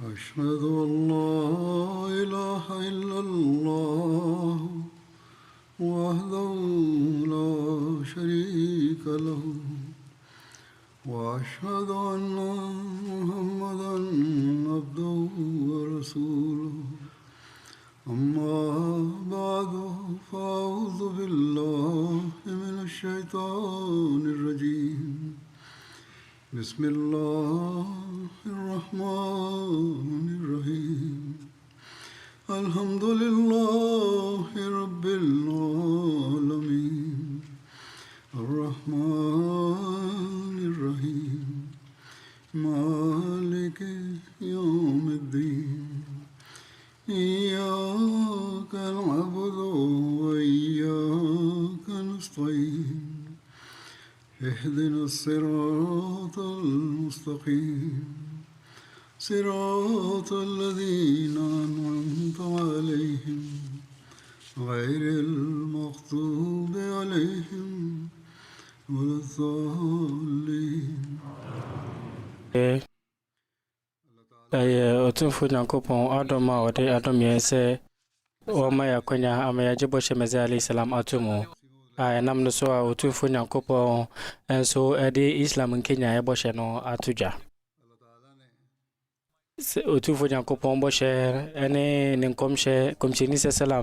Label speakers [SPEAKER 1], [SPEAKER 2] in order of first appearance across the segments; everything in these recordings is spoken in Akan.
[SPEAKER 1] أشهد أن لا إله إلا الله وحده لا شريك له وأشهد أن محمدا عبده ورسوله أما بعد فأعوذ بالله من الشيطان الرجيم بسم الله الرحمن الرحيم الحمد لله رب العالمين الرحمن الرحيم مالك يوم الدين إياك نعبد وإياك نستعين اهدنا الصراط المستقيم صراط الذين أنعمت عليهم غير المغضوب عليهم ولا الضالين.
[SPEAKER 2] Otumfu Nyankopɔn adom a ɔde adom yɛn sɛ wɔma yɛ akwanya ama yɛagye bɔhyɛ Mese alayhi salam ato mu a ɛnam no so a Otumfu Nyankopɔn nso ɛde Islam nkenya yɛbɔhyɛ no ato dwa. Otumfu Nyankopɔn bɔhyɛ ɛne ne kɔmhyɛni sɛ salam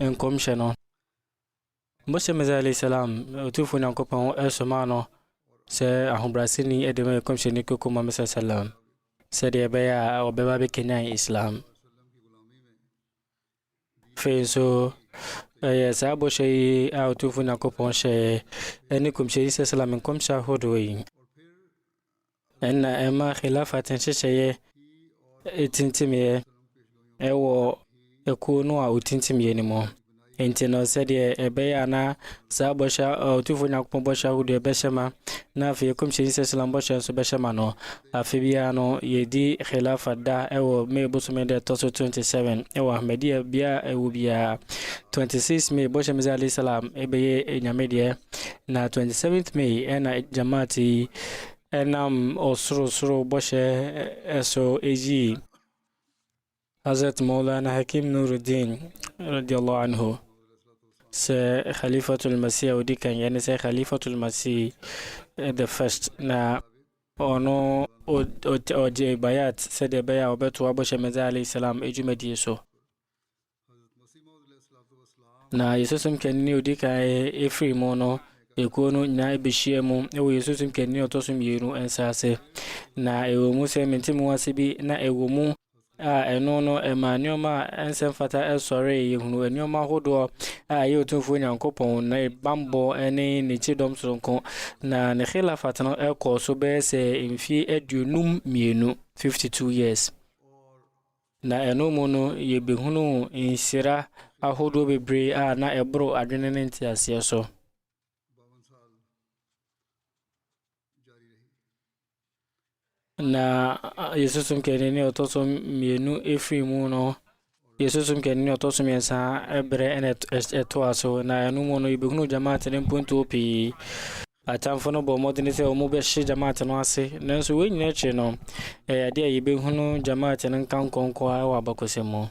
[SPEAKER 2] nkɔmhyɛ no bɔhyɛ Mese alayhi salam Otumfu Nyankopɔn ɛsoma no sɛ ahobrɛaseni ɛde ma kɔmhyɛni koko Muhammad sallam sɛdeɛ ɛbɛyɛ a ɔbɛba bɛkenya Islam. Afei nso ɛyɛ saa bɔhyɛ yi a Otumfu Nyankopɔn hyɛ ɛne kɔmhyɛni sɛ salam nkɔmhyɛ ahodoɔ yi ɛnna ɛma khilafat nhyehyɛeɛ ɛtintimyɛ ɛwɔ ɛkuo no a ɔtintimyɛ no mu. Enti no sɛdeɛ ɛbɛyɛ a na saa bɔhyɛ Otumfu Nyankopɔn bɔhyɛ ahodoɔ ɛbɛhyɛ ma na afei kɔmhyɛni sɛ salam bɔhyɛ nso bɛhyɛ ma no afei biara no yɛdi khilafat da ɛwɔ May bosome da ɛtɔ so 27 ɛwɔ Ahmadiyya bia ɛwɔ biara 26 May bɔhyɛ Mese alayhi salam ɛbɛyɛ nyamedeɛ na 27th May ɛna jamaat yi ɛnam ɔsorosoro bɔhyɛ ɛso ɛyi Hazrat Maulana Hakim Nuruddin radiyallahu anhu sɛ Khalifatul Masih odi kan yɛne sɛ Khalifatul Masih the first na ɔno ɔgye bayat sɛdeɛ ɛbɛyɛ a ɔbɛtoa bɔhyɛ Mese alayhi salam adwumadie so na yɛsusom kanini odi kan ɛfiri mu no ekuo no nyinaa ɛbɛhyia mu ɛwɔ yɛsusom kanini ɔtɔ so mmienu nsase na ɛwɔ mu sɛ mente mu ase bi na ɛwɔ mu a ɛno no ɛma nneɔma a ɛnsɛm fata ɛsɔre yɛhunu nneɔma ahodoɔ a ɛyɛ Otumfuo Nyankopɔn na bambɔ ɛne ne kyidɔm soronko na ne khilafat no ɛkɔɔ so bɛyɛ sɛ mfie 52 52 years na ɛno mu no yɛbɛhunu nhyira ahodoɔ bebree a na ɛboro adwene ne nteaseɛ so. Na yɛsusom kanini ɔtɔ so mmienu ɛfiri mu no yɛsusom kanini ɔtɔ so mmiɛnsa ɛbrɛ ɛna ɛtoa so na ɛno mu no yɛbɛhunu jamaat ne mpontuo pii atamfo no bɔ mmɔden sɛ ɔmo bɛhye jamaat no ase nanso wɔn nyinaa akyi no ɛyɛ adeɛ a yɛbɛhunu jamaat no nka nkɔnkɔ a ɛwɔ abakɔsɛm mu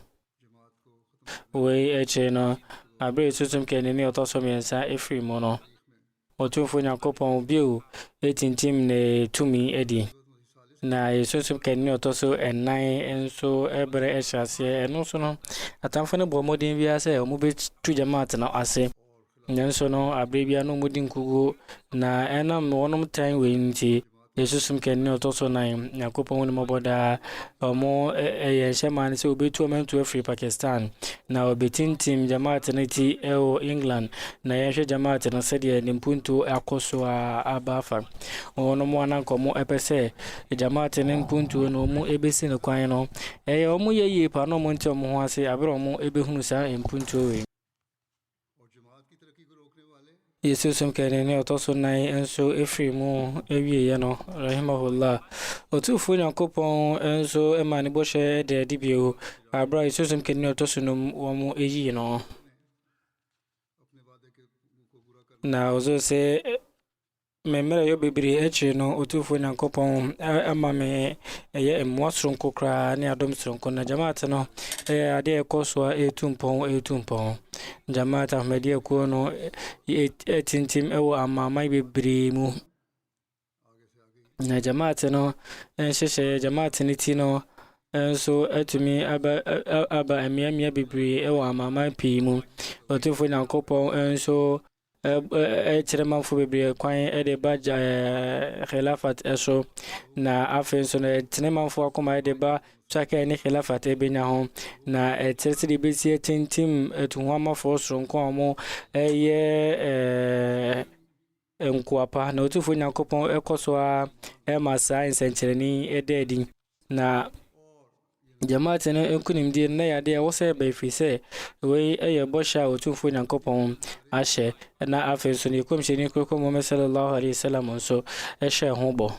[SPEAKER 2] wei akyi no aberɛ yɛsusom kanini ɔtɔ so mmiɛnsa ɛfiri mu no Otumfuo Nyankopɔn bio ɛtintim ne tumi adi na yɛsunsum kanini ɔtɔ so ɛnan nso ɛbrɛ ɛhyɛ aseɛ ɛno nso no atamfo no bɔ mmɔden biara sɛ ɔmo bɛtu jamaat no ase nanso no aberɛ biara no ɔmodi nkukuo na ɛnam wɔnom tan wei nti yɛsunsum kanini ɔtɔ so nan Nyankopɔn ne mmɔbɔ daa ɔmo ɛyɛ nhyɛma no sɛ ɔbɛtu ɔmantu afiri Pakistan na ɔbɛtintim jamaat no ti ɛwɔ England na yɛhwɛ jamaat no sɛdeɛ ne mpuntuo akɔ so a aba afa ɔnom anankɔmo ɛpɛ sɛ jamaat no mpuntuo no ɔmo ɛbɛsi no kwan no ɛyɛ ɔmo yɛ yie pa na ɔmo nte ɔmo ho ase aberɛ ɔmo ɛbɛhunu saa mpuntuo wei. Yɛsunsum kanini ɔtɔ so nan nso ɛfiri mu ɛwieɛ no rahimahullah Otumfuo Nyankopɔn nso ɛma ne bɔhyɛ de adi bio aberɛ a yɛsunsum kanini ɔtɔ so no wɔn ɛyii no na ɔzo sɛ memmerɛ yɛ bebree akyi no otufo nyankopɔn ama me ɛyɛ mmoa soronko koraa ne adom soronko na jamaat no ade ɛkɔ so a ɛtumpɔn jamaat ahmadiyya kuo no ɛtintim ɛwɔ amamai bebree mu na jamaat no nhyehyɛ jamaat no ti no nso atumi aba amiamia bebree ɛwɔ amamai pii mu otufo nyankopɔn nso kyerɛ manfo bebree kwan de ba khilafat eso na afei nso na tene manfo akoma de ba twaka ne khilafat ebenya ho na ɛkyerɛ de besi tintim etuhuamafo soronko amo ɛyɛ nkuapa na otufo nyankopɔn ɛkɔso a ɛma saa nsɛnkyerɛni ɛdaadi na jamaat no enkunimdie na yade a wose ba fi se we eye bosha otufo nyankopɔn ahyɛ na afei so ne komhyɛni kokɔ Muhammad sallallahu alaihi wasallam nso ɛhyɛ ho bɔ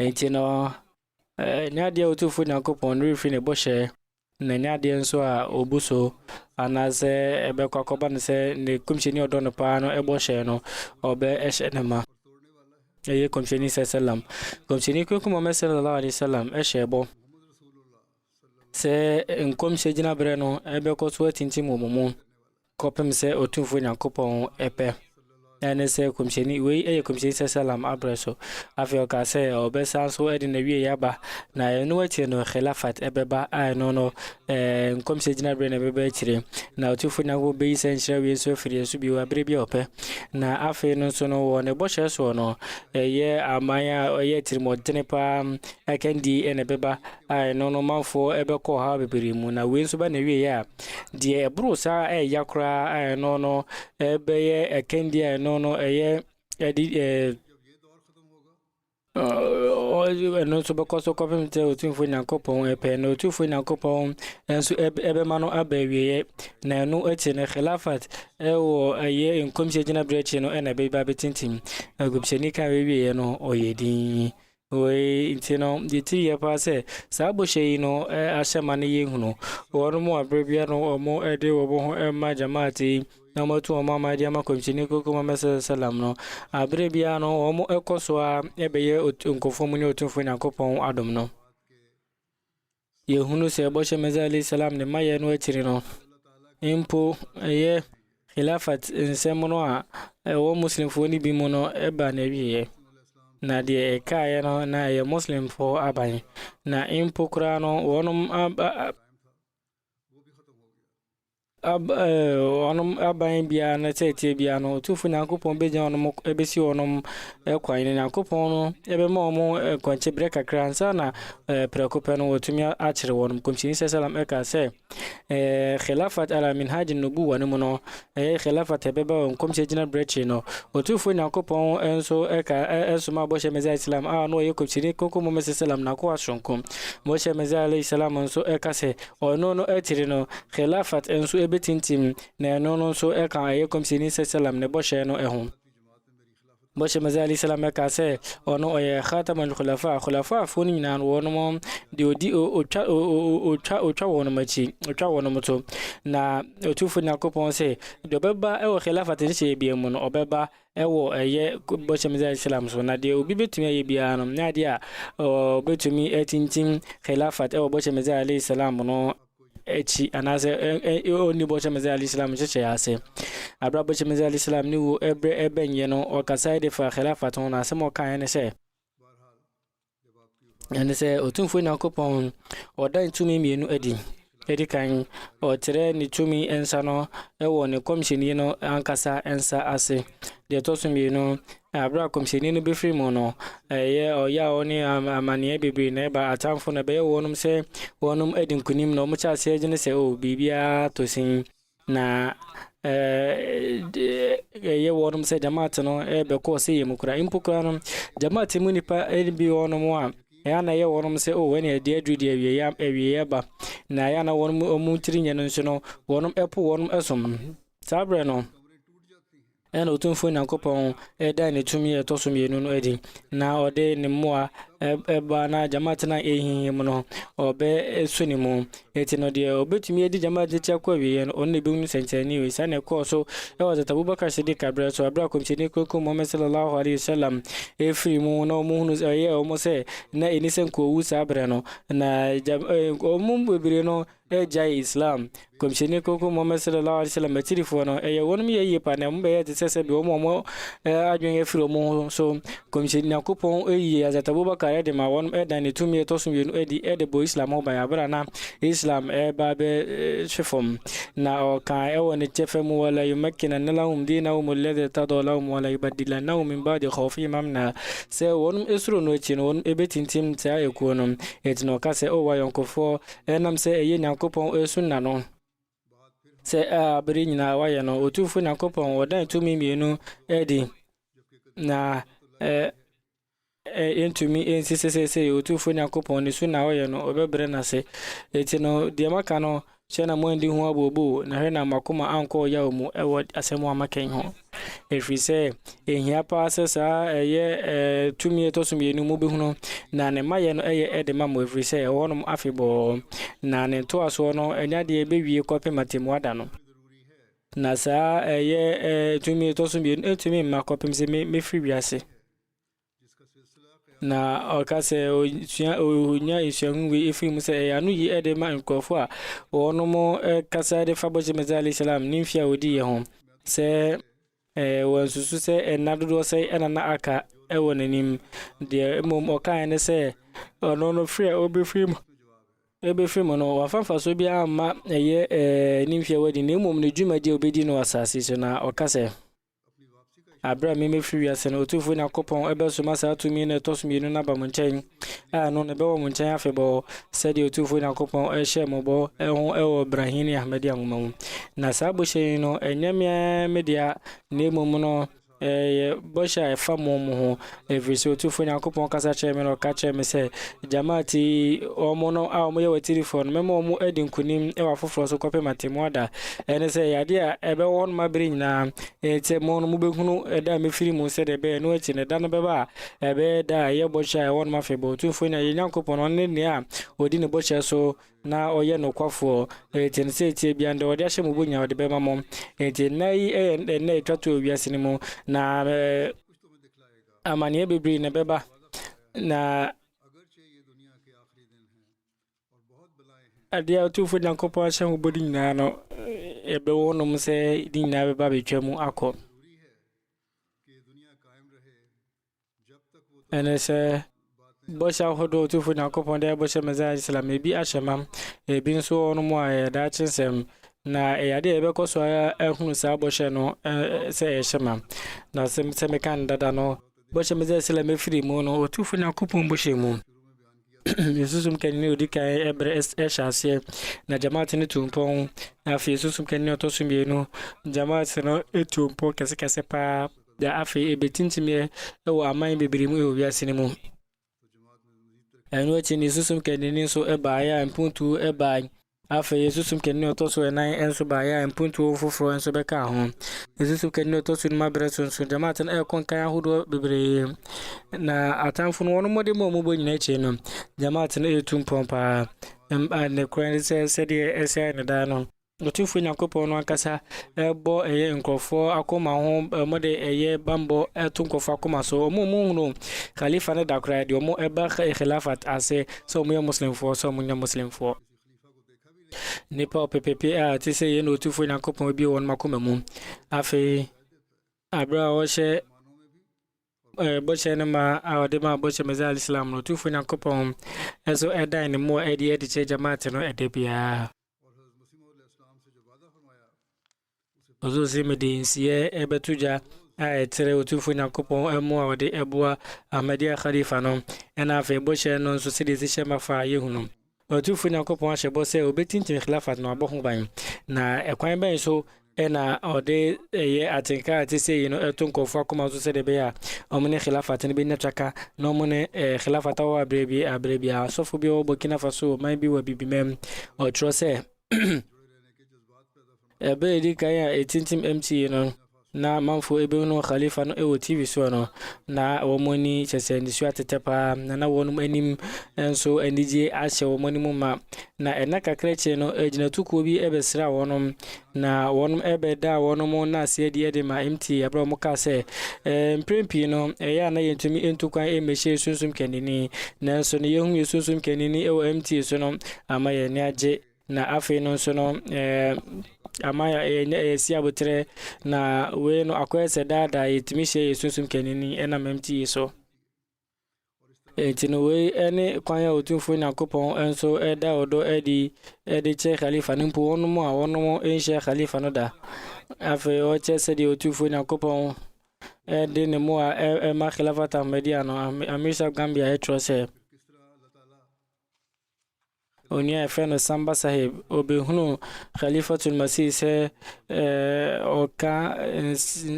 [SPEAKER 2] enti no nyade otufo nyankopɔn refi ne bɔhyɛ na nyade nso a obuso anase ɛbɛkɔ akɔba ne sɛ ne komhyɛni ɔdɔ no paa no ɛbɔhyɛ no ɔbɛ ɛhyɛ ne ma ɛyɛ komhyɛni sallam komhyɛni kokɔ Muhammad sallallahu alaihi wasallam ɛhyɛ bɔ sɛ nkomhyɛ gyina berɛ no ɛbɛkɔ so atintim wɔ mu kɔpem sɛ otumfo nyankopɔn ɛpɛ ɛne sɛ komhyɛni wei ɛyɛ komhyɛni sallam abrɛ so afei ɔka sɛ ɔbɛsa so ɛde na wie yaba na ɛno akyi no khilafat ɛbɛba a ɛno no nkomhyɛ gyina berɛ na ɛbɛba akyire na otumfo nyankopɔn bɛyi sɛ nhyira wie nso afiri so bi wɔ aberɛ bi a ɔpɛ na afei no nso no wɔ ne bɔhyɛ soɔ no ɛyɛ aman a ɔyɛ tirimɔdene paa ɛkɛndi ɛna ɛbɛba a ɛno no manfoɔ ɛbɛkɔ ha bebree mu na wei nso ba na wie a deɛ ɛboro saa ɛyɛ koraa a ɛno no ɛbɛyɛ ɛkɛndi a ɛno no ɛyɛ ɛdi ɛno nso bɛkɔ so kɔpem sɛ otumfo nyankopɔn ɛpɛ na otumfo nyankopɔn nso ɛbɛma no aba awieɛ na ɛno akyi no khilafat ɛwɔ ɛyɛ nkomhyɛ gyina berɛ akyi no ɛna ɛbɛba bɛtintim agomhyɛni ka wieɛ no ɔyɛ din wei nti no yɛtiri yɛ paa sɛ saa bɔhyɛ yi no ahyɛ ma no yɛhunu wɔno mu aberɛ bia no ɔmo ɛde wɔbɔ ho ɛma jamaat yi na matu ɔmo amadi ama komhyɛni koko Muhammad sallam no aberɛ bia no ɔmo ɛkɔ so a ɛbɛyɛ nkɔfo mu ne otumfo nyankopɔn adom no yɛhunu sɛ bɔhyɛ Mɛsɛ alayhi salam ne mayɛ no akyiri no mpo ɛyɛ khilafat nsɛm no a ɛwɔ muslimfoɔ no bi mu no ɛba na wieɛ na deɛ ɛkaeɛ no na ɛyɛ muslimfoɔ aban na mpo koraa no wɔnom aban bia na tete bia no otumfo nyankopɔn bɛgya wɔnom ɛbɛsi wɔnom ɛkwan no nyankopɔn no ɛbɛma wɔn kwankyɛ berɛ kakra nsa na prɛkopɛ no wɔtumi akyerɛ wɔnom komhyɛni sallam ɛka sɛ khilafat ala minhaj nubuwa no mu no khilafat ɛbɛba wɔn komhyɛ gyina berɛ akyi no otumfo nyankopɔn nso ɛka ɛsoma bɔhyɛ Mɛsɛ islam a no ɔyɛ komhyɛni koko Muhammad sallam na ko asonko bɔhyɛ Mɛsɛ alayhi salam nso ɛka sɛ ɔno no akyiri no khilafat nso betintim na ɛno no nso ɛka ɛyɛ komhyɛni sallam ne bɔhyɛ no ɛho bɔhyɛ Mɛsɛ alayhi salam ɛka sɛ ɔno ɔyɛ khatamul khulafa fo no nyinaa no wɔnom de odi otwa wɔnom akyi otwa wɔnom to na otufo nyankopɔn sɛ de ɔbɛba ɛwɔ khilafat ne hyɛ bia mu no ɔbɛba ɛwɔ ɛyɛ bɔhyɛ Mɛsɛ alayhi salam so na deɛ obi bɛtumi ayɛ biara no na deɛ a ɔbɛtumi atintim khilafat ɛwɔ bɔhyɛ Mɛsɛ alayhi salam no echi anase oni bɔhyɛ Mɛsɛ alayhi salam hyehyɛ ase abra bɔhyɛ Mɛsɛ alayhi salam ni wo ɛbɛnyɛ no ɔkasa de fa khilafat ho na asɛm ɔkan ne sɛ ɛne sɛ otumfo nyankopɔn ɔda ntumi mmienu adi ɛdi kan ɔkyerɛ ne tumi nsa no ɛwɔ ne komhyɛni no ankasa nsa ase deɛ ɛtɔ so mmienu abra komhyɛni no bɛfiri mu no ɛyɛ ɔyɛ a ɔne amanneɛ bebree na ɛba atamfo na ɛbɛyɛ wɔnom sɛ wɔnom adi nkonim na ɔmo kyɛ aseɛ gye ne sɛ biribiara tɔ sin na ɛyɛ wɔnom sɛ jamaat no ɛbɛkɔɔ sɛ yɛ mu kora mpo kora no jamaat mu nipa bi wɔnom a ɛyɛ na ɛyɛ wɔnom sɛ ɛne ɛde aduru deɛ awieɛ ba na ɛyɛ na wɔnom ɔmo tiri nyɛ no nso no wɔnom ɛpo wɔnom ɛsom saa berɛ no ɛna otumfo nyankopɔn ɛda ne tumi ɛtɔ so mmienu no adi na ɔde ne mmoa eba na jamaat na ehihim no obe suni mu eti no de obetumi edi jamaat de kwa wie no onne bi nu sentani we sa na ko so was at Abubakar Siddiq abra so abra komtini koko Muhammad sallallahu alaihi wasallam efri mu no mu hunu ye o mo se na enisen ko wu sa abra no na o mu bebire no jai Islam komtini koko Muhammad sallallahu alaihi wasallam matiri fo no wonum ye pa na mbe ye sese bi o mo adwen efri mu so komtini na kopon as at Abubakar de ma wonum dan ne tumi to so yenu de bo Islam o ba abra na Islam ba be shefom na o ka woni chefemu wala yumakkina lahum dinahum alladhi tadawlahum wala yubaddilannahum min ba'di khawfihim amna se wonum esro no chino won ebetintim ta ekunom etino ka se o wa yonkofo enam se eye nyankopon esunna no se abri nyina wa ye no otufu nyankopon wodan tumi mienu edi na entumi ensisese otufu nyankopon ni sunna wa ye no obebre na se etino de maka no chena mwendi ho abobo na hena makoma anko ya mu ewo asemu amaken ho efise ehia pa asesa tumi etosumi enu mu behuno na ne maye no ede mamo efise wonum afibo na ne to aso no enya de ebewie kope matemu ada no na sa tumi etosumi enu etumi makope se me free wiase na okase onya isyanwe efim se anu yi ede ma nkofo a wono mo kasa de faboje mezali salam nimfia odi ye ho se wansusu se enadodo se enana aka ewonanim de mom okan ne se ono no free obefim ebefim no wafafa so bia ma nimfia wadi ne mom ne dwumadi obedi no asase so na okase abra me free as na otufu na kopon ebeso masa atumi na tosumi no na ba munchen no ne be wo munchen afebo said otufu na kopon ehye mobo ewo Ibrahim Ahmed Yangumamu na sabo she no enyame media ne mom no bosha efamo mu ho every otufu na kopon kasa cheme no ka cheme se jamaati omo a omo ye watiri fo no memo omo edi nkunim ewa foforo so kope matemu ada ene se yade a ebe won mabiri nyina ete mo no mubehunu eda mefiri mu se de be no echi ne da no beba ebe da ye bosha won mafebo otufu na ye nyankopon no ne a odi ne bosha so na oye no kwafo ete ne se ete bia nde odi ahye mu bonya odi be mamo ete nai na etwato wiase ne mu na amani bibri ne beba na adia otufu nyankopon ahye mu bodi nyina no ebe wonum se di nyina beba betwamu akọ ene se bosha hodo otufu nyankopon de bosha meza islam ebi ashema ebi nso onu mo da chinsem na yade ebe koso ehunu sa bosha no se eshema na se mekan dada no bosha meza islam efiri mu no otufu nyankopon bosha mu Yesusum kenni odika ebre eshase na jamaat ni tumpon afi Yesusum kenni otosumienu jamaat no etumpo kese pa da afi ebetintime ewo aman bebirimu ewiase mu enu echi ni Yesusum kenni so eba ya mpuntu eba afi Yesusum kenni otoso enan enso ba ya mpuntu foforo enso beka ho Yesusum kenni otoso ma breso so jamaat na ekon kan ahodo bebere na atamfo no mode mo bo nyina echi no jamaat na etumpon pa ne kwan se de ese ne da no otufu nyankopon no akasa ebo nkofo akoma ho mode bambo etunkofo akoma so mo hunu khalifa na dakra de mo eba khilafat ase so mo muslim fo so mo muslim fo nipa ppp ti se ye no otufu nyankopon bi won makoma mu afi abra o she bosha na ma awde ma bosha mezal islam no otufu nyankopon eso edan ni mo edi che jamaat no edebia ozo simedi nsie ebetuja tere otufu nyankopon emu awde eboa Ahmedia Khalifa no ena afi bosha no so sidisi shema fa yehunu otufu nyankopon ahye bose obetintin khilafat no abohu ban na ekwan ban so ena ode atinka atise no etunkofo akoma so se de be ya omne khilafat ne be nataka no mone khilafat wa abrebia sofu bi Burkina Faso man bi wa bibimem o trose ebe di kan ya etintim MT no na manfo ebe no khalifa no ewo TV so no na womoni chese ndisu atetepa na wonum anim enso anije ahye womoni mu ma na ena kakreche no ejina tuko bi ebesra wonum na wonum ebeda wonum na ase ede ma MT abra mo ka se mprempi no eya na yentumi entukwan emehye sunsum kenini na enso ne yehu yesunsum kenini ewo MT so no ama ye ne age na afi no so no amaya si abotre na we no akwese dada yetimi hye yesunsum kenini ena MT so etino we ene kwanya otumfo nyakopon enso eda odo edi che khalifa nimpo wonumo a wonumo enhye khalifa no da afi o chese di otumfo nyakopon edi ne mo a ma khilafat ahmedia no amisa gambia hetrose onia efeno samba sahib obehunu khalifatul masih se oka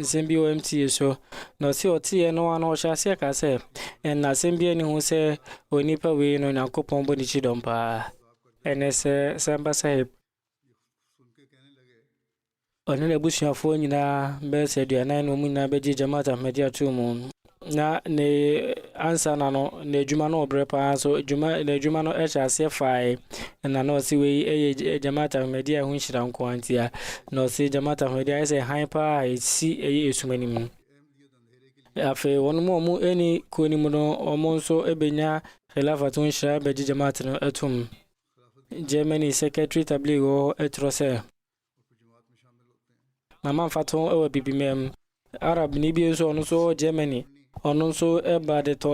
[SPEAKER 2] sembi OMT so no si otie no ana o hyase ka se na sembi ni hu se onipa we no nakopon boni chidompa enese samba sahib onene busuafo nyina be se duana no mu na beji jamaat ahmedia tumu na ne ansa na no na adwuma no obrepa so adwuma no hyase fai na no si we jamaat ahmedia hu nhira nko antia no si jamaat ahmedia ese hyper si esumanim afi wonmo mu eni koni mu no omonso ebenya khilafatun shra beji jamaat no etum Germany secretary tabligo etrose mama faton ewa bibimem Arab ni bi so no so Germany ono so eba de to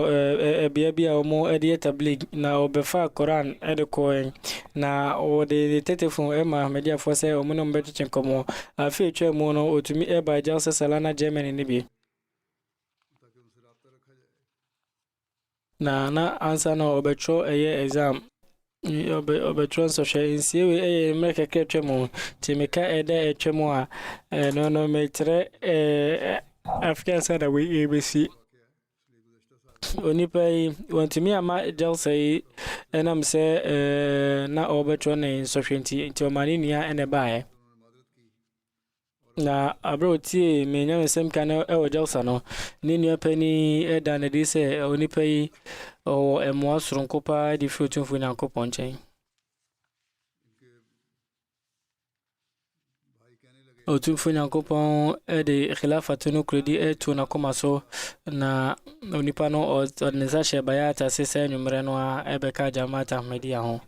[SPEAKER 2] bia omo ede tablig na obefa Quran ede ko na o de telefon ema media for say omo no beto chenkomo afi etwa mu no otumi eba jalsa salana Germany ni bi na ansa no obetro eye exam obetro so she insiwe eye meka ketwa mu timika ede etwa mu a no metre African side we ABC onipa wantumi ama jalsai enam se na obetro na sofrenti nti omani nia ene bae na abroti menya mesem kana ewo jalsa no ni nua pani eda na di se onipa yi o emo asronkopa di fruitful na koponchen otumfo nyankopon ede khilafatu kredi etu na komaso na onipa no organization bayata sese numere no ebeka jamaat ahmedia ho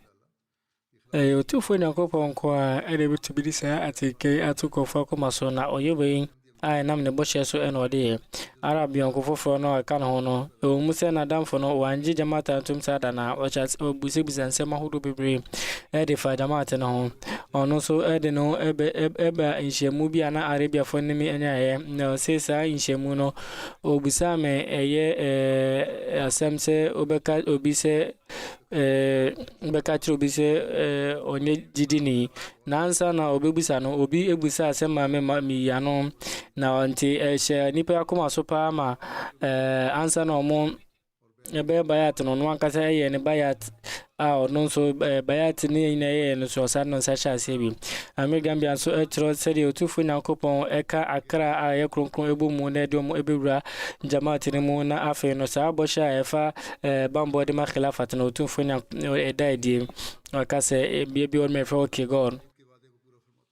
[SPEAKER 2] otumfo nyankopon kwa ede bitubidi sa atike atukofa komaso na oyebe ai nam ne boche so eno de arab yankofofo no aka no no muse na damfo no wanji jamaat atum sada na ochas obusebisa nsema hodo bebre ede fa jamaat no ono so ede no ebe inshemu bi ana arabia fo nimi enyaye no sesa inshemu no obusa me eye asemse obeka obise beka trobise onye jidini nansa na obebusa no obi ebusa asema me mi ya no na nti she nipa akoma so pa ma ansa na omo ebe bayat no no ankasa eye ne bayat no so bayat ni na eye no so san no sacha asebi amegambia so etro sedi otufu na kopon eka akra a ye kronkron ebu mu na de omo ebewura jamaat ni mu na afi no sa bosha efa bambo de ma khilafat no otufu na edaidi akase bi on me for kigon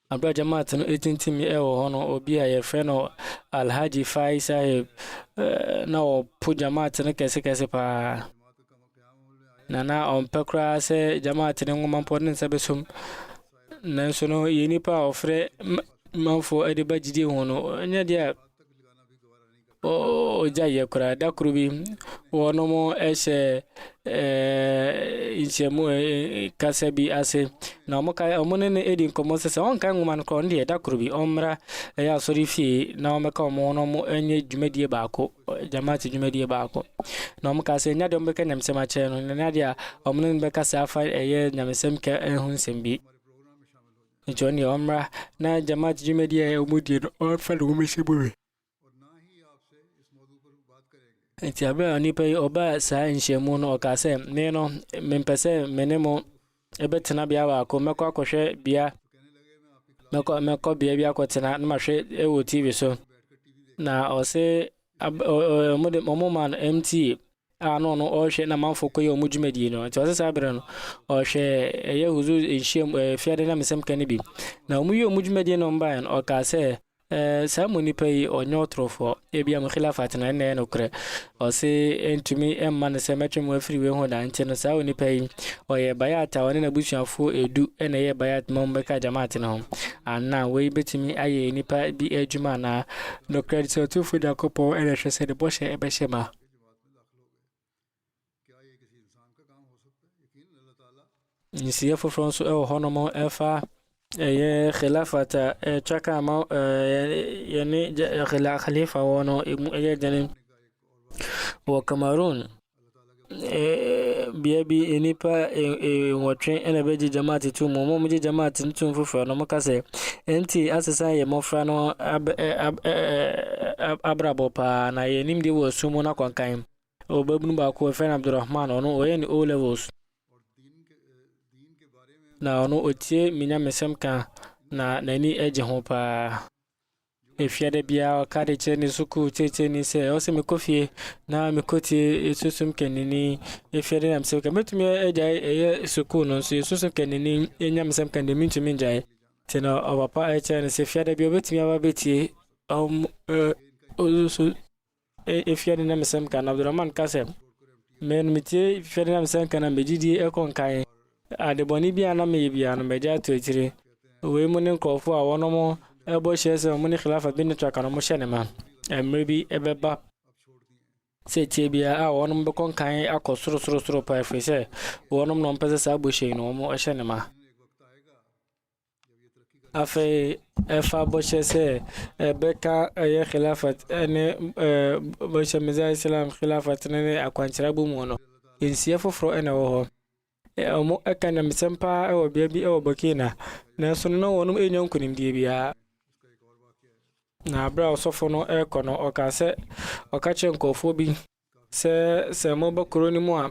[SPEAKER 2] abra jamaat no etintimi ewo hono obi a ye fe no alhaji fai sahib na o pu jamaat no kese pa na on pekra se jamaat ni ngoma podin sabesum na so no yeni pa ofre manfo ede bajidi hono nya dia o jaye kura da kurubi wono mo ese inchemu kasebi ase na omoka omonene edi nkomo sese on kan nguma ko ndi da kurubi omra ya sori fi na omeka omono mo enye dwumadie baako jamaat dwumadie baako na omoka se nya de ombeka nyamsem a che no na dia omonene beka sa afa eye nyamsem ka ehun sembi Johnny omra na jamaat dwumadie omudie no fa do mi sebuwe enti abra nipa oba sa nhyiamu no okase me no mempese menemo ebetena bia wa ko mekọ akohwe bia mekọ bia bia akotena na mahwe ewo TV so na ɔse ɔmode ɔmoman MT no no ɔhwɛ na manfo kɔyɛ ɔmo dwumadi no nti ɔse saa berɛ no ɔhwɛ ɛyɛ huzu nhyiam fiade na mesɛm ka no bi na ɔmo yɛ ɔmo dwumadi no mbae no ɔka sɛ saa mo nipa yi ɔnyɛ ɔtorofo ebia mo khilafat na ɛna no korɛ ɔse entumi emma ne sɛ mɛtwe mo afiri we ho da nti no saa nipa yi ɔyɛ bayat a ɔne na busuafo edu ɛna ɛyɛ bayat ma mo bɛka jamaat no ho anna we betumi ayɛ nipa bi adwuma na no credit sɛ ɔtofo jakopɔ ɛna hwɛ sɛ de bɔhyɛ ɛbɛhyɛ ma nsiya foforɔ nso ɛwɔ hɔnom ɛfa ɛyɛ khilafat twaka ma yɛne khalifa wɔ no ɛyɛ gyane wɔ Cameroon bia bi nipa wɔtwe ɛna bɛgye jamaat tu mu mo gye jamaat ntum foforɔ no mo ka sɛ enti asesa yɛ mɔfra no abrabɔ paa na yɛnim de wɔ sumu na kwankan ɔbabunu baako ɛfɛn Abdurrahman ɔno ɔyɛ ne O levels na ɔno otie minya mesɛm ka na nani agye ho paa efiade bia ɔkade kyerɛ ne suku tete ni sɛ ɔsɛ mekɔfie na mekɔtie susum kanini efiade na mesɛm ka metumi agyae ɛyɛ suku no nso susum kanini enya mesɛm ka de mentumi ngyae nti no ɔpapa ɛkyerɛ ne sɛ fiade bia obɛtumi aba bɛtie efiade na mesɛm ka na Abdurrahman ka sɛ metie fiade na mesɛm ka na megyidie ɛkɔ nkae adebɔne bia na meyɛ bia no mɛgya ato akyire wei mu ne nkurɔfo a wɔnom ɛbɔ hyɛ sɛ ɔmo ne khilafa bi ne twaka no mo hyɛ ne ma mmerɛ bi ɛbɛba sɛ tie bia a wɔnom bɛkɔ nkan akɔ soro paa ɛfiri sɛ wɔnom na ɔmpɛ sɛ saa bɔhyɛ no ɔmo ɛhyɛ ne ma afei ɛfa bɔhyɛ sɛ ɛbɛka ɛyɛ khilafat ɛne bɔhyɛ meza islam khilafat ne akwankyerɛ bɔ mu no nsia foforɔ ɛna ɛwɔ hɔ ɔmo ɛka na mesɛm paa ɛwɔ bia bi ɛwɔ Burkina nanso no na wɔnom ɛnya nkonimdie biara na abra ɔsɔfo no ɛkɔ no ɔka sɛ ɔka kyerɛ nkɔfoɔ bi sɛ mɔba kuro no mu a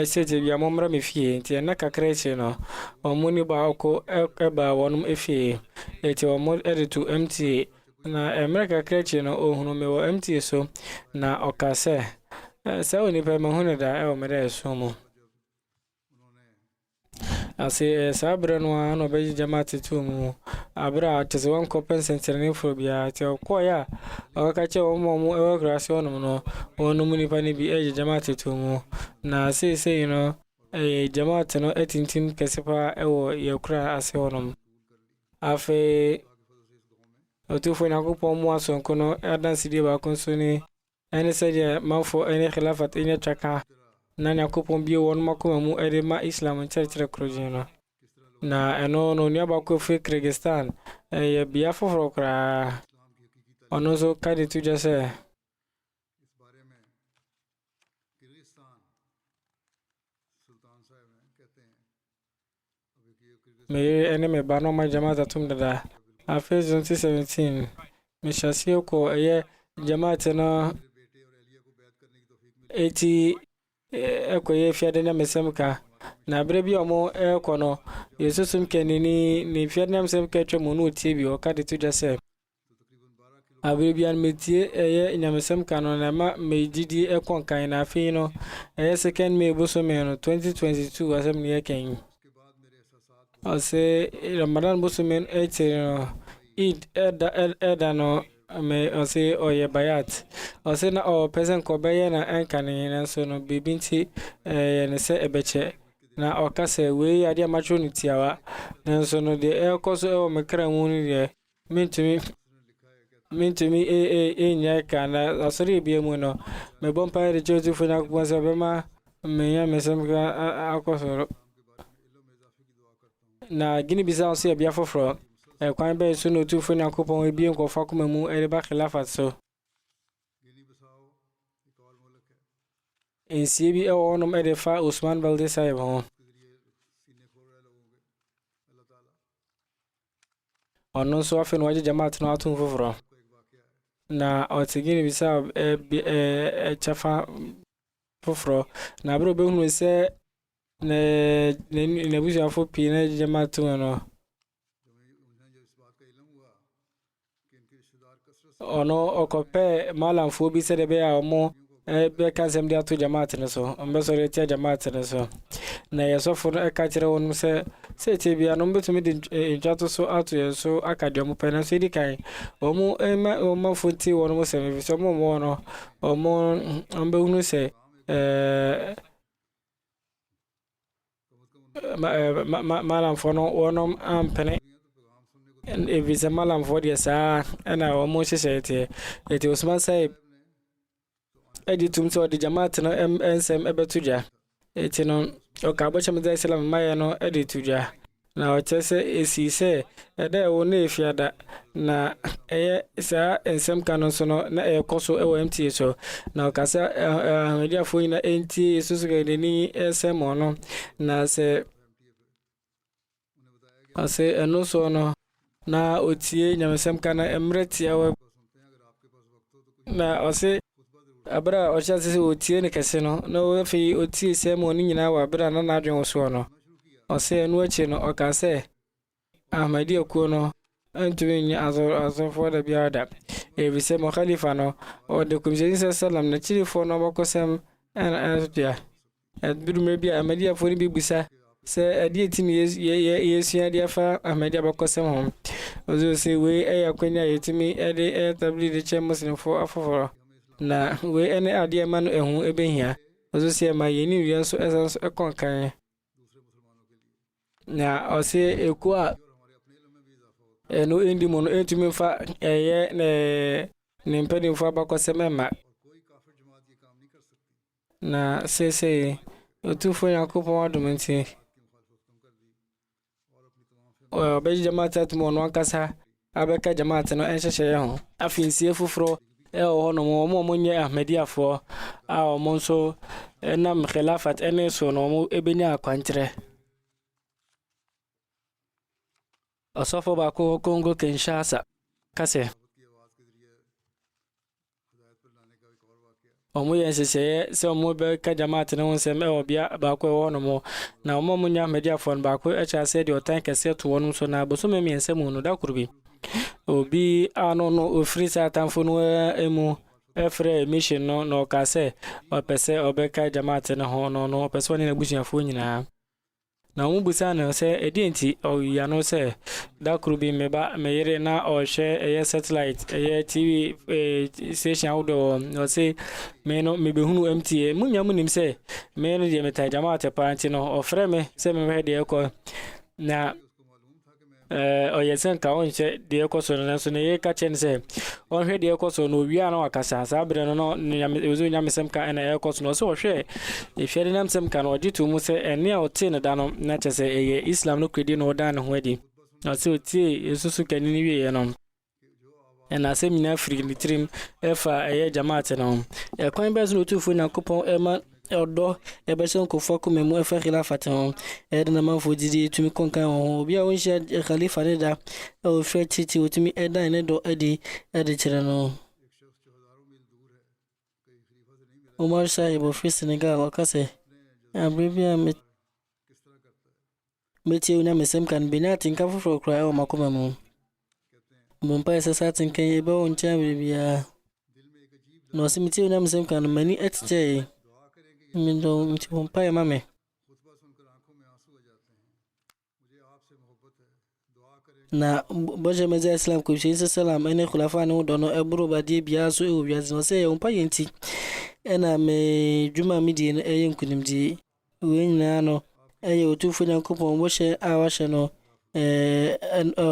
[SPEAKER 2] sɛ gye bia mɔmmra me fie nti ɛna kakra akyi no ɔmo ne baako ɛba wɔnom efie nti ɔmo ɛde to MTA na mmerɛ kakra akyi no ɔhunu me wɔ MTA so na ɔka sɛ saa onipa mahu ne da ɛwɔ me da ɛso mu ase saa berɛ no a na ɔbɛgye jamaat tu mu abra a kyɛ sɛ wɔnkɔpɛ nsɛnkyerɛnnefoɔ biara nti ɔkɔeɛ a ɔkaka kyerɛ wɔn a ɔmo ɛwɔ kurase hɔnom no wɔnom nipa no bi ɛgye jamaat tu mu na seesei no jamaat no ɛtintim kɛse paa ɛwɔ yɛkura ase hɔnom afei ɔtufo Nyankopɔn mu asɔnko no adansedie baako nso ne ɛne sɛdeɛ manfo ɛne khilafat ɛnyɛ twaka na Nyankopɔn bie wɔn makoma mu ɛde ma Islam nkyerɛkyerɛ korogyen no na ɛno no nua baako firi Kyrgyzstan ɛyɛ bia foforɔ koraa ɔno nso ka de to gya sɛ meyere ɛne me ba no ma jamaat atom dada afei 2017 mehyɛseɛ kɔ ɛyɛ jamaat no eti ɛkɔyɛ fiade na mesɛm ka na abere bi ɔmo ɛkɔ no yesusum kanini ne fiade na mesɛm ka twɛ mu no tie bi ɔka de to gya sɛ abere bi an metie ɛyɛ nyamesɛm ka no na ma megidi ɛkɔ nkan na afei no ɛyɛ second May bosome no 2022 asɛm ne yɛkan ɔsɛ Ramadan bosome no ɛkyɛ no Eid ɛda no me ɔsɛ ɔyɛ bayat ɔsɛ na ɔpɛ sɛ nkɔbɛyɛ na ɛnkane nanso no biribi nti ne sɛ ɛbɛkyɛ na ɔka sɛ wei adeɛ matwerɛ no tiawa nanso no deɛ ɛkɔ so ɛwɔ me kra mu no deɛ mentumi ɛnyɛ ka na asɔre bia mu no mebɔ mpaeɛ de kyerɛ Ɔtumfoɔ Nyankopɔn sɛ ɔbɛma menya mesɛm ka akɔ soro na gini bisa nso yɛ bia foforɔ kwan bɛyɛ so na Ɔtumfoɔ Nyankopɔn ebie nkɔfa akoma mu ɛde ba khilafat so nsie bi ɛwɔ hɔnom ɛde fa Usman Balde Sahib ho ɔno nso afei na wɔgye jamaat no atom foforɔ na ɔte gini bisa kyɛfa foforɔ na abere obɛhunu sɛ n'abusuafo pii na gye jamaat no ono okope malam fo bi se de be a omo be kansem dia to jamaat ne so ombe so re tia jamaat ne so na yesofo no ka kire won se tie bia no betumi de njato so ato ye so akadem pe na so di kan omo omo foti won mo se me so mo no omo ombe hunu se malam fo no wonom ampene and if it's a malam for the sa and I almost said it was my say editum so the jamaat no ensem ebetuja eti no okabocham da islam maye no edituja na ochese esi se ede wo na efiada na eye sa ensem kanon so no na ekoso ewo MTA so na okasa media fo ina enti susu ga ni esem no na se ase eno so no na otie nyamesem kana emretia we na ose abra ocha se otie ne kese no na we fi otie se mo ni nyina wa abra na na adwen so no ose enu achi no okase ahmadi akuo no antumi nya azo for da biada e bi se mo khalifa no o de kumjeni sallam na chirifo no bakosem en atia bidu me bi ahmadi afori bi busa se adi etimi yesu adi afa ahmadi abakosem hom ozo se we yakwanya yetimi ede tabli de che muslim fo afoforo na we ene adi emanu ehu ebehia ozo se ma yeni wian so esanso ekonkan na ose ekua eno indi mono etimi fa eye ne mpedi fo abakosem ma na se otufo yakopon adomenti be jamaat tumo no ankasa abeka jamaat no enhyehyeye ho afinsie fufuro ho no mo nye ahmediafo a mo nso nam khilafat ene so no mo ebenya akwantre osofo ba ko Congo Kinshasa kase omo yenhyehyeye se omo be ka jamaat no nsem obia ba ko ho no mo na omo nya ahmediafo ba ko echa se de otan kase to wonu so na boso memi ensem no da kurubi obi ano no ofri satanfo no emu efre mission no kase opese obeka jamaat no ho no opese woni na busuafo nyina na omo busa na se edenti oya no se da kurubi meba meyere na ohwe eye satellite eye TV station audo no se me no mebehunu MTA munya munim se me no de meta jamaat panti no ofre me se me hede eko na oyesen ka onche de ekoso na so na ye ka chen se on hwe de ekoso no wi ana wakasa sa bre no ozo nyamesem ka na ekoso no so hwe e hwe de namsem ka no ojitu mu se ene a ote ne da no na chese eye islam no kwedi no da ne ho adi na se otie esusu kanini wi ye no ena se mina free litrim efa eye jamaat no e kwan bezo no tufu na kupon ema odo ebeson ko foko memu efa khilafat on edna manfo didi tumi konkan on bia won sha khalifa ne da o fe titi otumi eda ne do edi chere no Omar Sahib of Senegal okase abribia meti una mesem kan binati nkafu fro kra o makoma mu bompa esa satin kan ebe on cha bibia no simiti una mesem kan mani etche mindo mtipompa mame na boje meze islam ko shi sallam ene khulafa no dono ebro badi biya so e biya no se yompa yenti ena me juma midi na eyin kunimdi wenna no eye otufu nyankopon boshe awashe no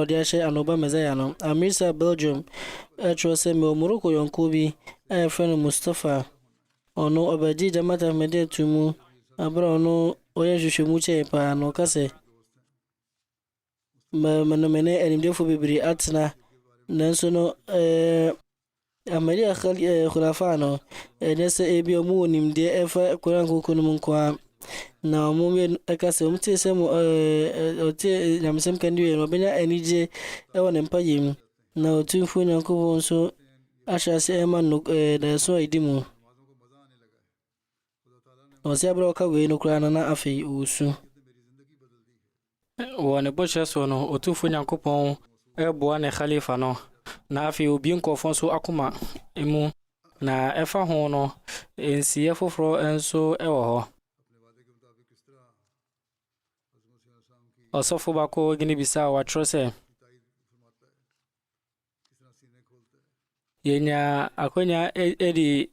[SPEAKER 2] dia she anoba meze ya no Amisa Belgium trose me Morocco yonkobi friend Mustafa ono obadi jamaat ahmediya tumu abra ono oya jishumu che pa no kase mano mene enimde fo bibri atna nanso no ahmediya khulafa no nese ebi omu nimde efa kuran kokunu kwa na omu akase omte semo ote nyamsem kandi no benya enije ewone mpayim na otufu nyanko so asha se ema no da so idimu Ose abro ka we no kra na afi usu woni bo che so no otufu nyankopon ebo ne khalifa no na afi obi nkofo so akoma emu na efa ho no ensiye foforo enso ewo ho osofo bako gini bisa wa trose yenya akonya edi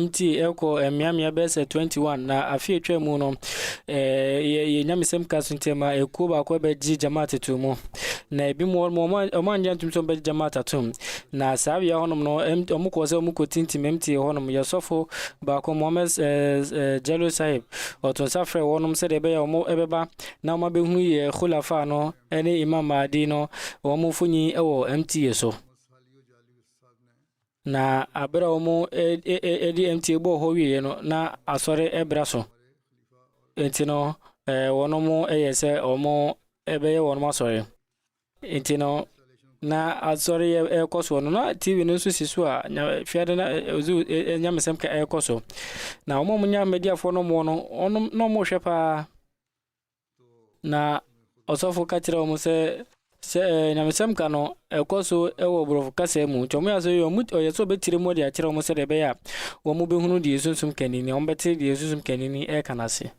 [SPEAKER 2] MT eko emiamia bese 21 na afi etwa mu no ye nyamesem kasuntema eko ba ko be ji jamaat tumu na ebi mo omanja ntumso be jamaat tum na sabi ya honom no omuko se omuko tintim MT honom ya sofo ba ko Mohammed Jalo Sahib oton safre honom se de be ya omo ebeba na omo be hu ye khulafa no ene Imam Mahdi no omo funyi ewo MT yeso na abra omo MT bo ho wiye no na asore ebra so enti no wonomo eyese omo ebeye wonomo asore enti no na asore ekoso no na TV no so siso a fiade na ozu nyamesem ka ekoso na omo munya media fo no mo no onom no mo hwepa na osofo ka kire omo se nyamesem ka no ekoso ewo brofu kasa mu tomo ya so yo so betire mo dia kire omo se de be ya wo mo behunu die sunsum kanini omo beti die sunsum kanini kanase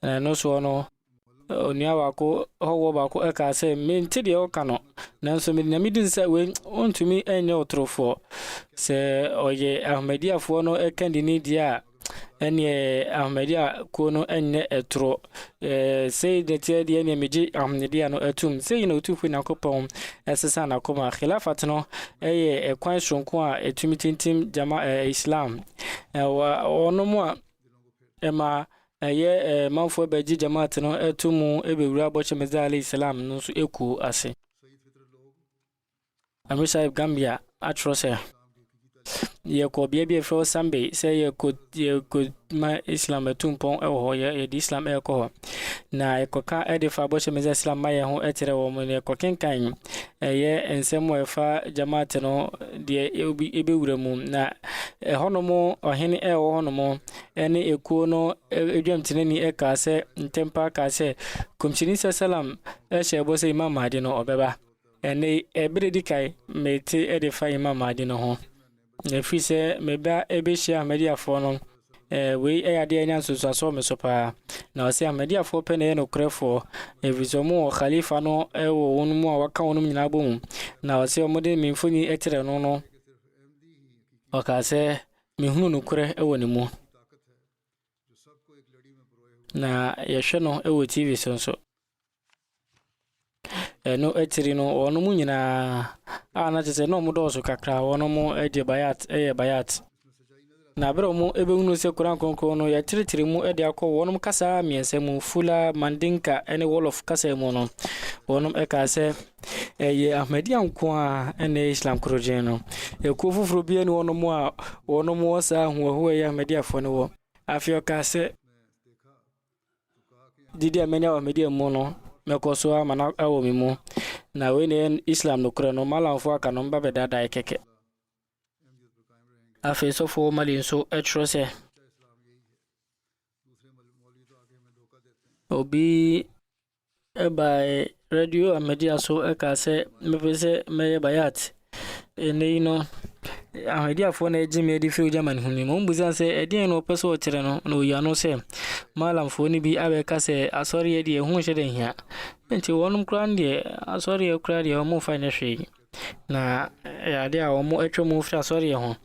[SPEAKER 2] no so no onia wako howo bako eka se menti de oka no nanso me na midin se we ontumi enye otrofo se oye Ahmedia fo no ekandini dia ene Ahmedia ko no enye etro se de tie de ene meji Ahmedia no etum se ina otufu na kopon esesa na koma khilafat no eye ekwan sonko a etumi tintim jama Islam ono mo ema ye manfo beji jamaat no etumu ebewura boche meza alayhi salam no so eku ase Amisa Gambia atrose ye ko bia fro sambe se ye ko ma Islam etumpon ewo ye di Islam eko na ekoka edifa boche meza Islam ma ye ho etere wo mo ne kokenkan ye ensemo efa jamaat no de ebewura mu na honomo ohene ewo honomo ene ekuo no edwamtinani eka se ntempa ka se komchini salam ehye se Imam Mahdi no obeba ene ebiredi kai meti edifa Imam Mahdi no ho efi se meba ebehia Ahmedia fo no we eyade anya nsusu aso mesopa na ose Ahmedia fo pe ne no krefo evizomo khalifa no ewo wonmu a waka wonum nyina bom na ose omode mimfoni etere no no okase mihunu no kure ewo ne mu na yehwe no ewo TV so no etiri no ono mu nyina na tese no mu doso kakra ono mu ede bayat na bere mu ebehunu se Quran konkon no ya tiritiri mu ede akọ wonom kasa miense mu fula mandinka ene wall of kasa mu no wonom ekase ye Ahmedia nko a ene Islam kroje no eko fufuru bia ni wonom a wonom wosa huwa ye Ahmedia fo ne wo afio kase didi amenya Ahmedia mu no mekoso amana awo mimu na we ne Islam no kro no malanfo aka no mba bedada keke afi sofo mali so etrose obi by radio Ahmedia so eka se mepese meye bayat ene no Ahmedia fo na ejime edi fi German huni mo mbuza se edin no peso otere no ya no se malam fo ni bi abeka se asori edi ehun hye den hia enti wonum kran de asori e kra de mo fa na hwe na ya de a mo etwa mo fra asori ho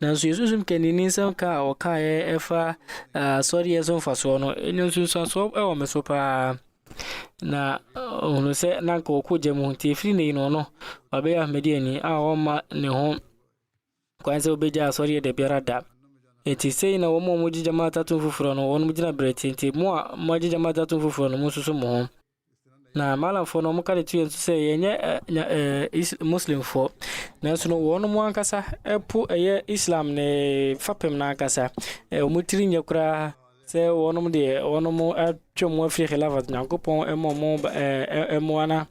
[SPEAKER 2] na so yesusum kenini nsem ka o ka e efa asori e so fa so no enyo so so e o meso pa na ono se na ko kuje mu ti firi ne no no abe Ahmedia ni a o ma ne ho kwanza obeja asori de biarada eti sei na wo mo ji jamaat tun fufuro no won mu jina breti enti mo ji jamaat tun fufuro no mususu mo na malam fo no mo kale tu enso se yenye Muslim fo na so no won mo ankasa epu eye Islam ne fapem na ankasa mo tiri nyakura se won de won mo atwom afri khilafat nyankopon emo ana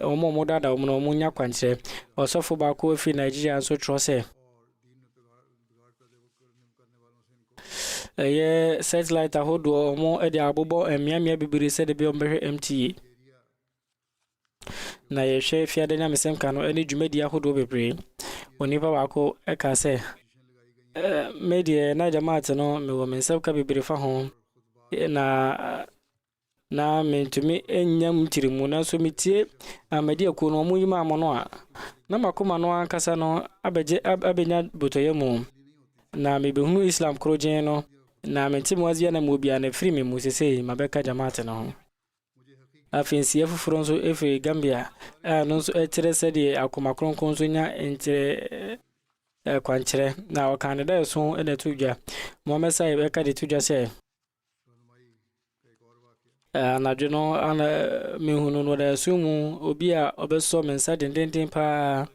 [SPEAKER 2] mo dada mo mo nya kwanche osofo ba ko fi Nigeria so trose ye satellite ahodo mo ede abobo emiamia bibiri se de be ombe MT na yɛhwɛ fiade nyamesɛm ka no ɛne dwumadi ahodoɔ bebree onipa baako ɛka sɛ me deɛ na jamaat no mewɔ me nsɛm ka bebree fa ho na mentumi enyam tirimu na so metie amadi akuo no ɔmo yima amono a na makoma no ankasa no abenya botoyɛ mu na mebehunu islam krogen no na mente muazia na mobia na firi me mu sesei mabɛka jamaat no ho afensia foforo nso efi Gambia no nso ɛkyerɛ sɛdeɛ akoma kronkron nso nya nkyerɛ kwankyerɛ na ɔkanida so ɛna tudwa Mohammed Saib ɛka de tudwa sɛ anadwo no ana mehunu no da so mu obi a ɔbɛsɔ me nsa dendenden paa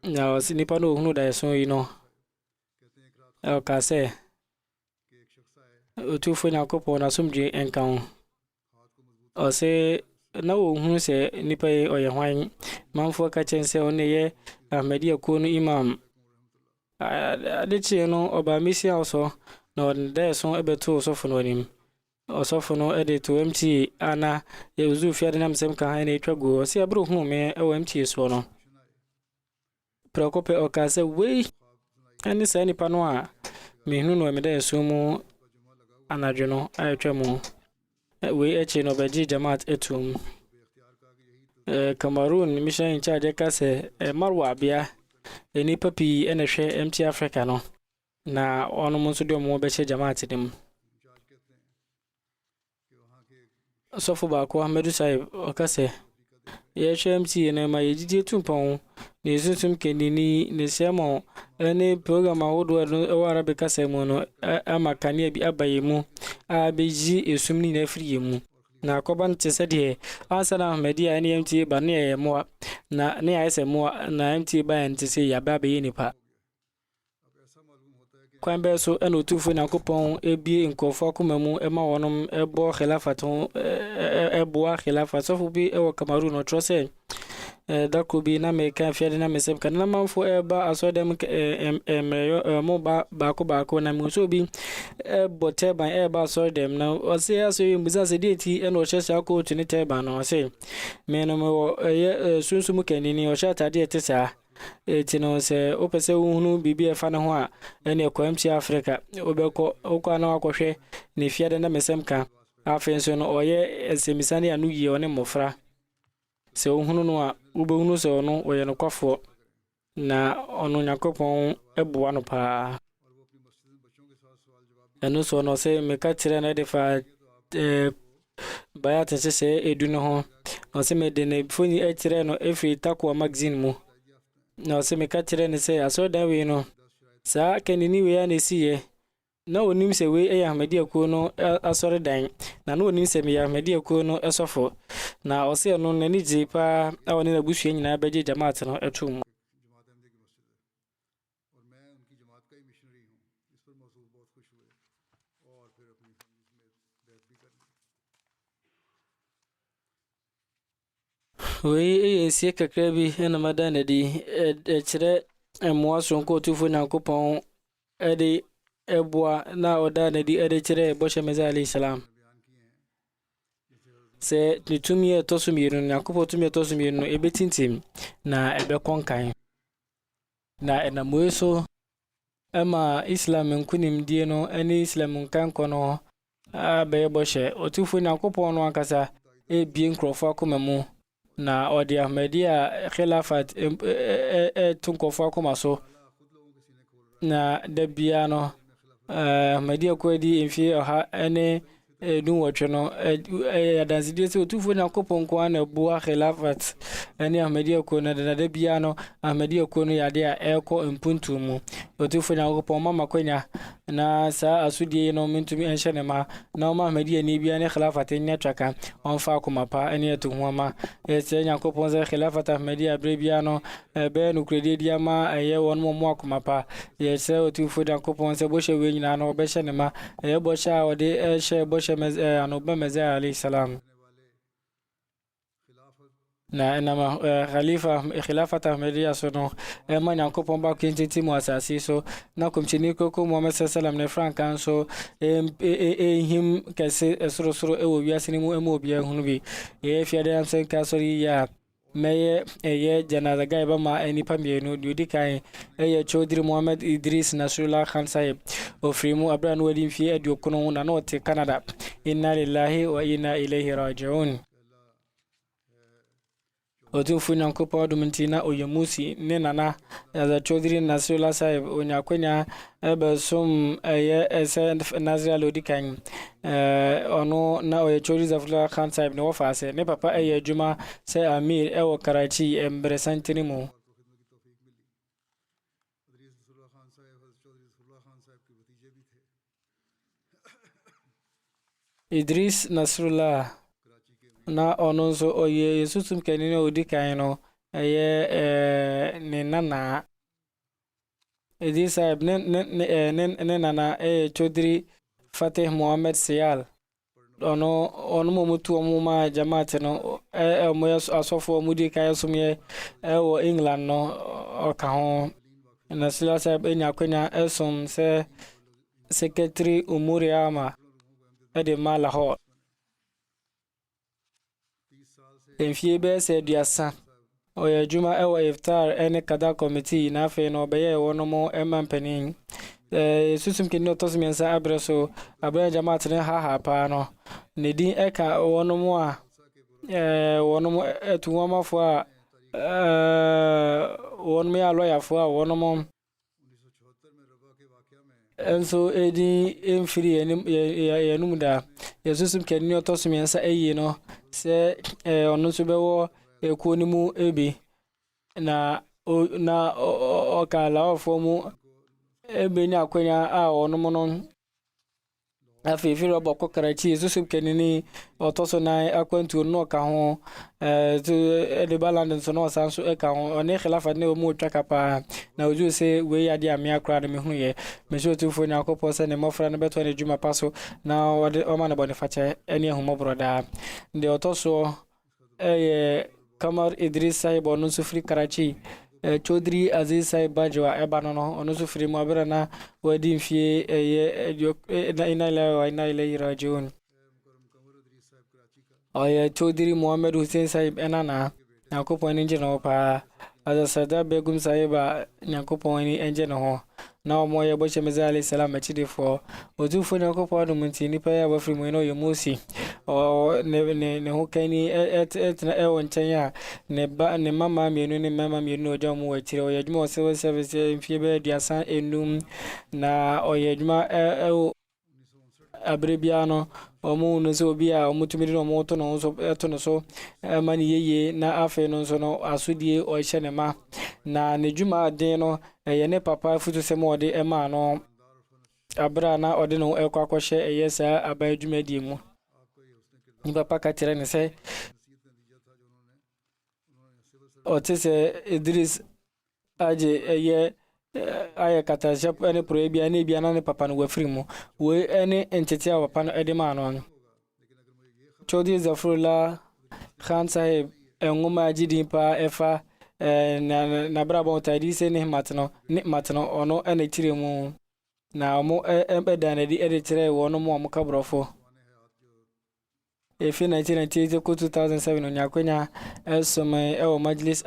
[SPEAKER 2] na ɔsi nipa no ohunu da so yi no ɔka sɛ otufo Nyankopɔn na somdwe enka ho ɔse na ohunu sɛ nipa yi ɔyɛ hwan manfo ka kyɛn sɛ ɔne yɛ Ahmadi akuo no imam adekyee no ɔba misia ɔsɔ na ɔde da so ɛbɛto ɔsɔfo no anim ɔsɔfo no ɛde to MT ana yɛwuzu fiade nyamesɛm ka ha na etwa go ɔse abro hu me ɛwɔ MT so no prɛkɔpɛ ɔka sɛ wei ɛne saa nipa no a mehunu no ɛmeda so mu anadwo no ayɛtwa mu wei ɛkyi no bɛgye jamaat etum Cameroon mission in charge ka sɛ Marwa bia nipa pii ɛna hwɛ MT Africa no na ɔno mo nso de ɔmo bɛhyɛ jamaat dem sɔfo baako Ahmedu Saib ɔka sɛ yɛhwɛ MT na ma yɛgyigye tumpɔn na yɛsusum kendini ne sɛmɔ ɛne program ahodoɔ no ɛwɔ Arabic kasa mu no ama kanea bi aba yɛ mu a bɛgyi esum ni na afiri yɛ mu na akɔba nte sɛ deɛ ansa na Ahmadi a ne MT ba ne yɛ mmoa na ne ayɛ sɛ mmoa na MT ba yɛ nte sɛ yɛaba bɛyɛ nipa kwan bɛɛ so ɛna otufo Nyankopɔn ebie nkɔfo akoma mu ɛma wɔnom ɛbɔ khilafat ho ɛboa khilafat sɔfo bi ɛwɔ Cameroon ɔtrɔ sɛ dako bi na meka fiade na mesɛm ka na manfo ɛba asɔdɛm mo baako na muso bi ɛbɔ tɛban ɛba asɔdɛm na ɔse asɔ mbusa sɛ deeti ɛna ɔhyɛ sɛ akɔ to ne tɛban no ɔse me no wɔ ɛyɛ sunsum kanini ɔhyɛ atade ɛte saa tino sɛ opɛ sɛ wohunu biribi ɛfa ne ho a ɛne ɛkɔ MT Africa wobɛkɔ wokɔ na wakɔhwɛ ne fiade na mesɛm ka afei nso no ɔyɛ ɛsɛmisane anu yie ɔne mmɔfra sɛ wohunu no a wobɛhunu sɛ ɔno ɔyɛ nokwafoɔ na ɔno Nyankopɔn ɛboa no paa ɛno so ɔno sɛ meka kyerɛ no de fa bayat nhyehyɛ edu no ho ɔsɛ mede ne foni ɛkyerɛ no ɛfiri Takwa magazine mu na ɔsɛ meka kyerɛ no sɛ asɔdan wei no saa kanini wei a na ɛsiyɛ na onim sɛ wei ɛyɛ Ahmadi akuo no asɔre dan na onim sɛ meyɛ Ahmadi akuo no ɛsɔfo na ɔsɛ no n'ani gye paa a ɔne n'abusua nyinaa bɛgye jamaat no ɛto mu wei ɛyɛ sie kakra bi ɛna mada na di ɛkyerɛ mmoa sonko otufo Nyankopɔn ɛde ɛboa na ɔda na di ɛde kyerɛ bɔhyɛ Meza alayhi salam sɛ ne tumi ɛtɔ so mmienu Nyankopɔn tumi ɛtɔ so mmienu no ɛbɛtintim na ɛbɛkɔ nkan na ɛnamoi so ɛma Islam nkunimdie no ɛne Islam nkankɔ no abɛyɛ bɔhyɛ otufo Nyankopɔn no ankasa ɛbie nkurɔfo akoma mu na ɔde Ahmadi a khilafat to nkɔfo akoma so na dabia no Ahmadi akwadi mfie ɔha ɛne dunwɔtwe no adansidie sɛ otufo Nyankopɔn nko ana boa khilafat ɛne Ahmadi akuo no da bia no Ahmadi akuo no yade a ɛkɔ mpuntu mu otufo Nyankopɔn mama kwanya na saa asudie no mentumi ɛnhyɛ ne ma na ɔma Ahmadi ani bia ne khilafat nyɛ twaka ɔmfa akoma pa ɛne ɛto ho ama ɛsɛ Nyankopɔn sɛ khilafat Ahmadi abrɛ bia no ɛbɛyɛ no kuredie di ama ɛyɛ wɔn mo akoma pa yɛsɛ otufo Nyankopɔn sɛ bɔhyɛ wei nyinaa no ɔbɛhyɛ ne ma ɛyɛ bɔhyɛ a ɔde ɛhyɛ bɔhyɛ anoba Meza alayhi salam na nama khilafat ahmadiyya so no ma nyankopon ba kwentiti mu asase so na komchini koko Muhammad sallam ne frankan so him kase soro e wo wiase ni mu e mo bia hunu bi ye fiade am sen ka sori ya meye eye janaza gai ba ma enipa mienu diudi kai eye Chaudhry Muhammad Idris Nasrullah Khan Sahib ofrimu abran wadin fi edio kuno na no te Canada. Inna lillahi wa inna ilayhi raji'un. Otufu nyankopa dumintina oyemusi ne nana za Chaudhry Nasrullah Sahib onyakwenya ebe sum eye ese Nazria lodi kan ono na oye Chaudhry Nasrullah Khan Sahib ne wofase ne papa eye juma se Amir ewo Karachi embre santini mu Idris Nasrullah na ono so oye susum kenini odi kan no eye ne nana Idris Sahib ne nana Chaudhry Fateh Muhammad Siyal ono mo mutu omo ma jamaat no mo asofo mudi kan sumye wo England no oka ho Nasrullah Sahib enyakwenya esum se secretary umuri ama ede Lahore enfie be se duasa oya juma ewa iftar ene kada committee na fe no beye wono mo emampanin susum kinno tosmiensa abreso abra jamaat ne ha pa no ne din eka wono mo a wono mo etuwama fo a wono me aloya fo a wono mo enso edi emfiri yanumda yesusum kenni otosmiensa eyi no se onu so bewo ekuoni mu ebi na okala ofo mu ebe ni akwenya a onu mu no afi robo kokarachi yesusum kenni otoso na akwantu no ka ho de baland so no sanso e ka ho one khilafa ne mu twakapa na oju se we ya dia me akra me hu ye me so tu fo nya kopo se ne mofra ne beto ne juma paso na o ma ne bone fache eni ehumo broda de otoso Kamar Idris Sahib onu sufri Karachi Chaudhry Aziz Sahib Bajwa ebano no onu sufri mu abira na wadi fie na ina ile rajiun oye Chaudhry Muhammad Hussain Sahib enana nyakopo ni njeno pa aza Sada Begum Sahib nyakopo ni enjeno ho na omo ye boche meza alayhi salam achide fo otufu nyakopo adu mutini pa ya wafri mu eno yemusi o ne hokani etna wonchanya ne mama mienu ne mama mienu oja mu wachire o yaduma civil service mfiebe diasa enum na o yaduma abrebiano omu no so bia omutumiri no moto no so eto no so mani yeye na afe no so no asudie o hye ma na ne dwuma den no ye ne papa futu se mo de ema no abra na ode no ekwakwhye eyesa aban dwuma die mu ni papa ka tire ne se otese Idris aje eye aya kata shap ene proebia ne bia na ne papa no wafri mu we ene entete a papa no ede ma no Chaudhry Nasrullah Khan Sahib enguma jidi pa efa na brabo tadi se ne matno ono ene tire mu na mo embeda na di ede tire wono mo kabrofo efi 1998 ko 2007 onyakwenya esome ewo Majlis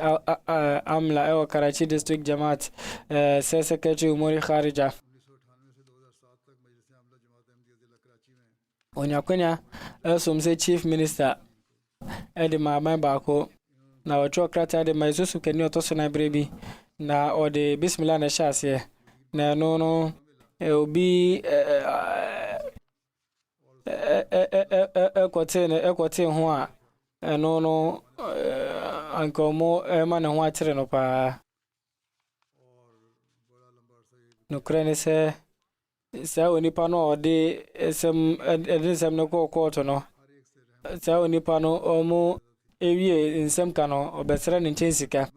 [SPEAKER 2] Amla ewo Karachi District Jamaat Secretary Umuri Kharija onyakwenya esome Chief Minister ede ma member ko na ochokrata de maizusu kenni otoso na brebi na ode bismillah na shase na no obi ekote ho a no ankomo ma ne ho akyere no pa no krene se onipa no ode esem no court no sa onipa no omo ewie nsem ka no obesere ne nsika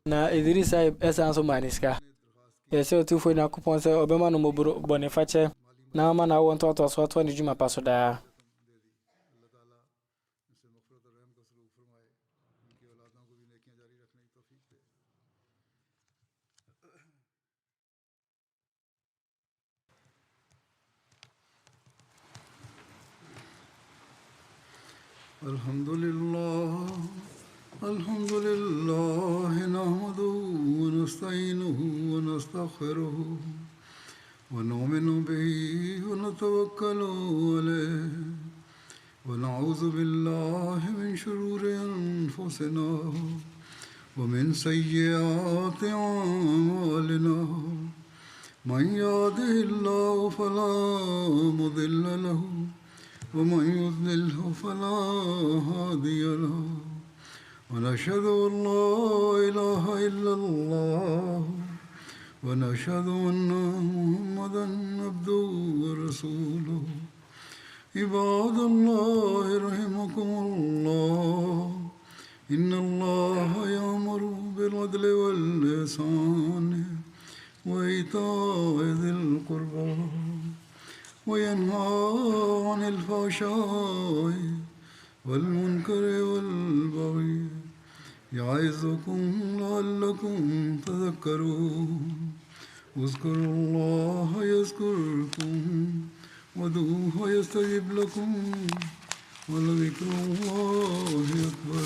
[SPEAKER 2] na Idris Sahib esanso maniska yese otufo na kupon se obema no mobro bonifache na ma na won to so to ni juma paso da
[SPEAKER 1] الحمد لله نحمده ونستعينه ونستغفره ونؤمن به ونتوكل عليه ونعوذ بالله من شرور أنفسنا ومن سيئات أعمالنا من يهده الله فلا مضل له ومن يضلله فلا هادي له ونشهد أن لا إله إلا الله ونشهد أن محمدا عبده ورسوله عباد الله رحمكم الله إن الله يأمر بالعدل والإحسان وإيتاء ذي القربى وينهى عن الفحشاء والمنكر والبغي يعظكم لعلكم تذكرون اذكروا الله يذكركم وادعوه يستجب لكم ولذكر الله أكبر